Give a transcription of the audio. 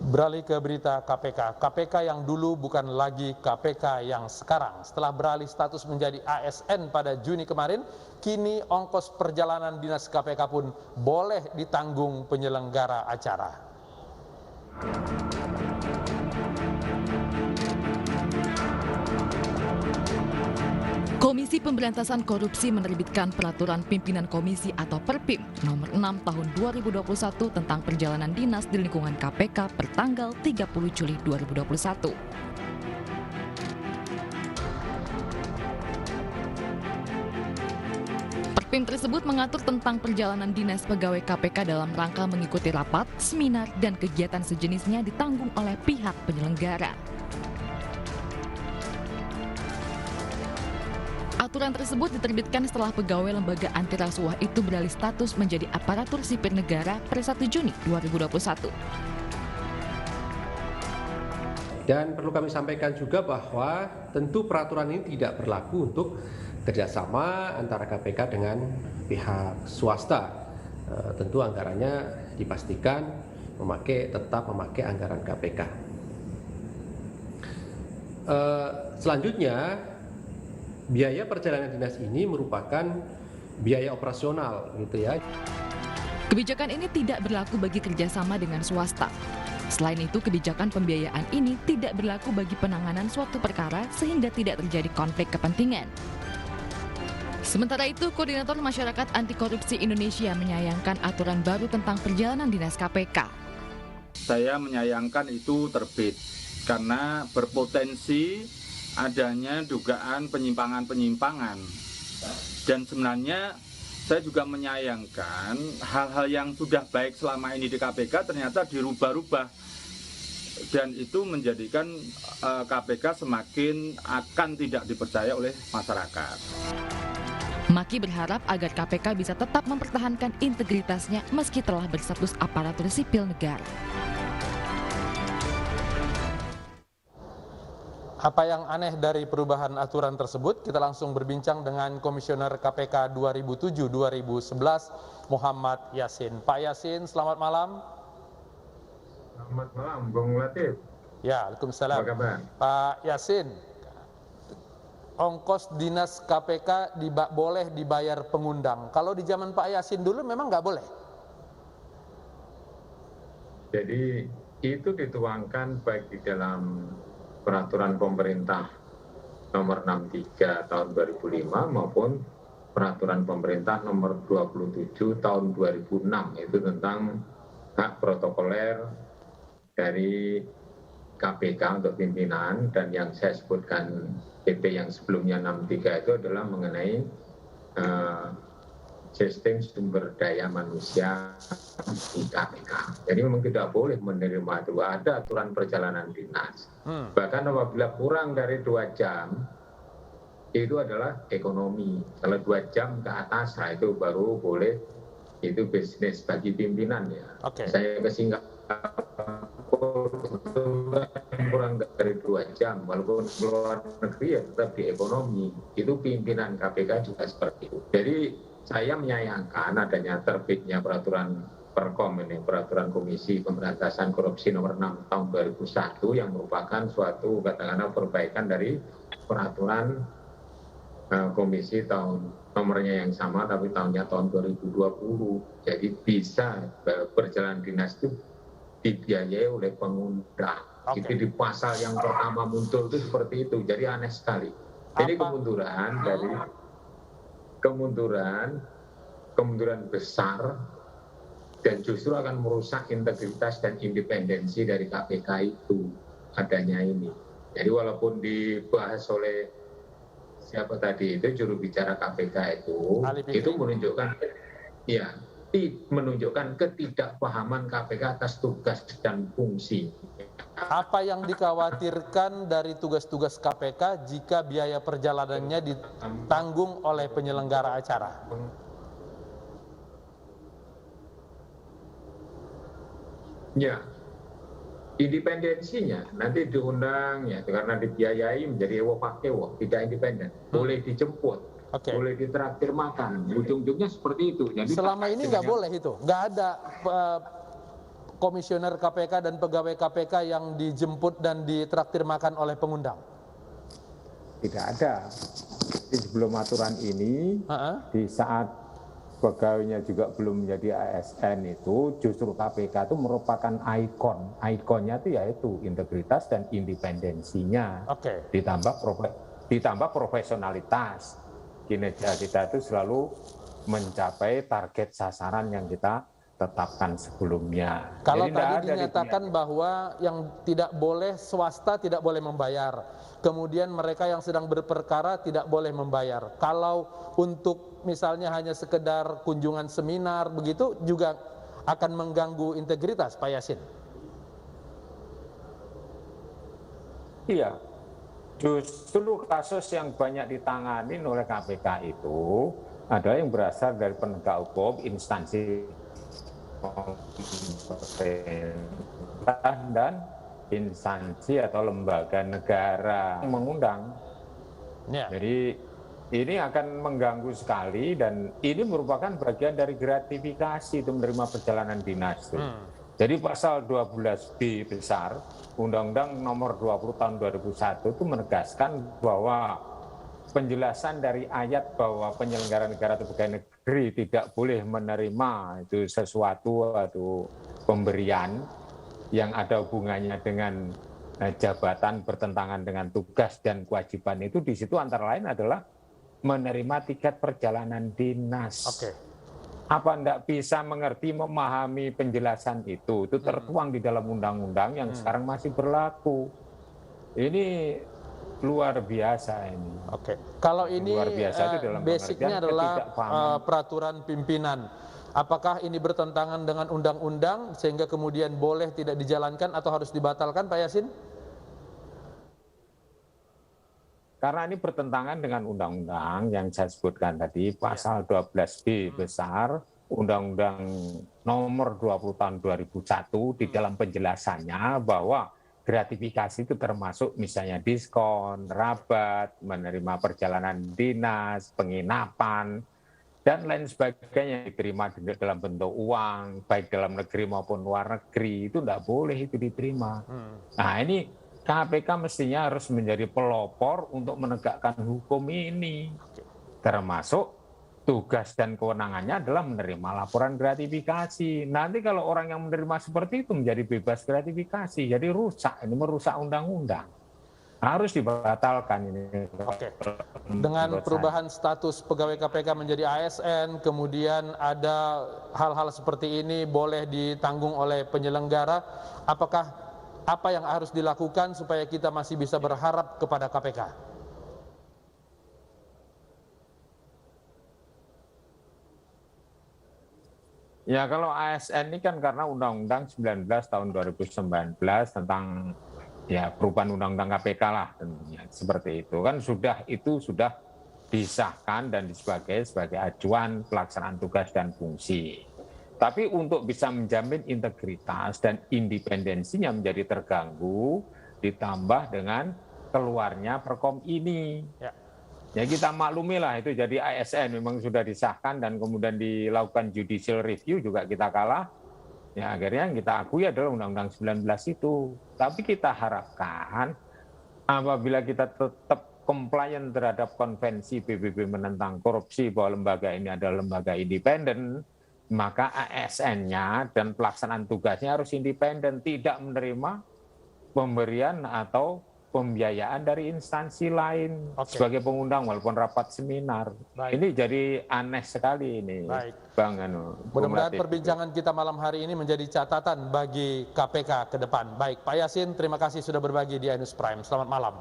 Beralih ke berita KPK. KPK yang dulu bukan lagi KPK yang sekarang. Setelah beralih status menjadi ASN pada Juni kemarin, kini ongkos perjalanan dinas KPK pun boleh ditanggung penyelenggara acara. Komisi Pemberantasan Korupsi menerbitkan Peraturan Pimpinan Komisi atau Perpim nomor 6 tahun 2021 tentang perjalanan dinas di lingkungan KPK per tanggal 30 Juli 2021. Perpim tersebut mengatur tentang perjalanan dinas pegawai KPK dalam rangka mengikuti rapat, seminar, dan kegiatan sejenisnya ditanggung oleh pihak penyelenggara. Aturan tersebut diterbitkan setelah pegawai lembaga anti rasuah itu beralih status menjadi aparatur sipil negara per 1 Juni 2021. Dan perlu kami sampaikan juga bahwa tentu peraturan ini tidak berlaku untuk kerjasama antara KPK dengan pihak swasta. Tentu anggarannya dipastikan tetap memakai anggaran KPK. Selanjutnya, biaya perjalanan dinas ini merupakan biaya operasional, gitu ya. Kebijakan ini tidak berlaku bagi kerjasama dengan swasta. Selain itu, kebijakan pembiayaan ini tidak berlaku bagi penanganan suatu perkara sehingga tidak terjadi konflik kepentingan. Sementara itu, Koordinator Masyarakat Anti Korupsi Indonesia menyayangkan aturan baru tentang perjalanan dinas KPK. Saya menyayangkan itu terbit karena berpotensi adanya dugaan penyimpangan-penyimpangan. Dan sebenarnya saya juga menyayangkan hal-hal yang sudah baik selama ini di KPK ternyata dirubah-rubah. Dan itu menjadikan KPK semakin akan tidak dipercaya oleh masyarakat. Maki berharap agar KPK bisa tetap mempertahankan integritasnya meski telah berstatus aparatur sipil negara. Apa yang aneh dari perubahan aturan tersebut? Kita langsung berbincang dengan Komisioner KPK 2007-2011 Muhammad Yasin. Pak Yasin, selamat malam. Selamat malam, Bung Latif. Ya, Waalaikumsalam. Apa kabar? Pak Yasin, ongkos dinas KPK boleh dibayar pengundang. Kalau di zaman Pak Yasin dulu memang nggak boleh? Jadi itu dituangkan baik di dalam Peraturan Pemerintah Nomor 63 Tahun 2005 maupun Peraturan Pemerintah Nomor 27 Tahun 2006, itu tentang hak protokoler dari KPK untuk pimpinan, dan yang saya sebutkan PP yang sebelumnya 63 itu adalah mengenai sistem sumber daya manusia di KPK. Jadi memang tidak boleh menerima itu. Ada aturan perjalanan dinas. Bahkan apabila kurang dari 2 jam, itu adalah ekonomi. Kalau 2 jam ke atas, nah itu baru boleh, itu bisnis bagi pimpinan ya. Okay. Saya ke Singapura kurang dari 2 jam, walaupun luar negeri ya tetap di ekonomi. Itu pimpinan KPK juga seperti itu. Jadi saya menyayangkan adanya terbitnya peraturan Perkom ini, Peraturan Komisi Pemberantasan Korupsi Nomor 6 Tahun 2001 yang merupakan suatu katakanlah perbaikan dari peraturan Komisi nomornya yang sama tapi tahunnya tahun 2020. Jadi bisa berjalan dinas itu dibiayai oleh pengundang. Okay. Itu di pasal yang pertama muncul itu seperti itu. Jadi aneh sekali. Jadi kemunduran besar dan justru akan merusak integritas dan independensi dari KPK itu adanya ini. Jadi walaupun dibahas oleh siapa tadi itu juru bicara KPK itu menunjukkan ketidakpahaman KPK atas tugas dan fungsi. Apa yang dikhawatirkan dari tugas-tugas KPK jika biaya perjalanannya ditanggung oleh penyelenggara acara? Ya, independensinya nanti diundang ya karena dibiayai menjadi tidak independen, boleh dijemput, boleh ditraktir makan, ujung-ujungnya seperti itu. Jadi selama ini nggak boleh itu, nggak ada komisioner KPK dan pegawai KPK yang dijemput dan ditraktir makan oleh pengundang? Tidak ada. Jadi sebelum aturan ini, di saat pegawainya juga belum menjadi ASN itu, justru KPK itu merupakan ikon. Ikonnya itu yaitu integritas dan independensinya. Ditambah profesionalitas. Kinerja kita itu selalu mencapai target sasaran yang kita tetapkan sebelumnya. Kalau Jadi tadi dinyatakan bahwa yang tidak boleh, swasta tidak boleh membayar. Kemudian mereka yang sedang berperkara tidak boleh membayar. Kalau untuk misalnya hanya sekedar kunjungan seminar begitu juga akan mengganggu integritas, Pak Yasin. Iya, justru kasus yang banyak ditangani oleh KPK itu adalah yang berasal dari penegak hukum, instansi pemerintah dan instansi atau lembaga negara mengundang. Jadi ini akan mengganggu sekali dan ini merupakan bagian dari gratifikasi itu menerima perjalanan dinas itu. Jadi pasal 12B besar Undang-Undang Nomor 20 Tahun 2001 itu menegaskan bahwa penjelasan dari ayat bahwa penyelenggara negara atau pegawai negeri tidak boleh menerima itu sesuatu atau pemberian yang ada hubungannya dengan jabatan bertentangan dengan tugas dan kewajiban itu di situ antara lain adalah menerima tiket perjalanan dinas. Apa enggak bisa mengerti, memahami penjelasan itu tertuang di dalam undang-undang yang sekarang masih berlaku. Ini luar biasa ini. Kalau ini dalam basicnya adalah peraturan pimpinan. Apakah ini bertentangan dengan undang-undang sehingga kemudian boleh tidak dijalankan atau harus dibatalkan, Pak Yasin? Karena ini bertentangan dengan undang-undang yang saya sebutkan tadi, pasal 12B besar, Undang-Undang Nomor 20 Tahun 2001 di dalam penjelasannya bahwa gratifikasi itu termasuk misalnya diskon, rabat, menerima perjalanan dinas, penginapan, dan lain sebagainya yang diterima dalam bentuk uang, baik dalam negeri maupun luar negeri, itu tidak boleh itu diterima. Nah ini KPK mestinya harus menjadi pelopor untuk menegakkan hukum ini, termasuk tugas dan kewenangannya adalah menerima laporan gratifikasi. Nanti kalau orang yang menerima seperti itu menjadi bebas gratifikasi, jadi rusak, ini merusak undang-undang. Harus dibatalkan ini. Dengan perubahan status pegawai KPK menjadi ASN, kemudian ada hal-hal seperti ini boleh ditanggung oleh penyelenggara, apakah apa yang harus dilakukan supaya kita masih bisa berharap kepada KPK? Ya kalau ASN ini kan karena Undang-Undang 19 tahun 2019 tentang ya perubahan Undang-Undang KPK lah tentunya seperti itu kan sudah disahkan dan sebagai acuan pelaksanaan tugas dan fungsi. Tapi untuk bisa menjamin integritas dan independensinya menjadi terganggu ditambah dengan keluarnya Perkom ini. Ya kita maklumi lah itu jadi ASN memang sudah disahkan dan kemudian dilakukan judicial review juga kita kalah. Ya akhirnya yang kita akui adalah Undang-Undang 19 itu. Tapi kita harapkan apabila kita tetap compliant terhadap konvensi PBB menentang korupsi bahwa lembaga ini adalah lembaga independen, maka ASN-nya dan pelaksanaan tugasnya harus independen, tidak menerima pemberian atau pembiayaan dari instansi lain sebagai pengundang walaupun rapat seminar. Ini jadi aneh sekali ini, Bang Anu. Mudah-mudahan perbincangan kita malam hari ini menjadi catatan bagi KPK ke depan. Baik, Pak Yasin, terima kasih sudah berbagi di iNews Prime. Selamat malam.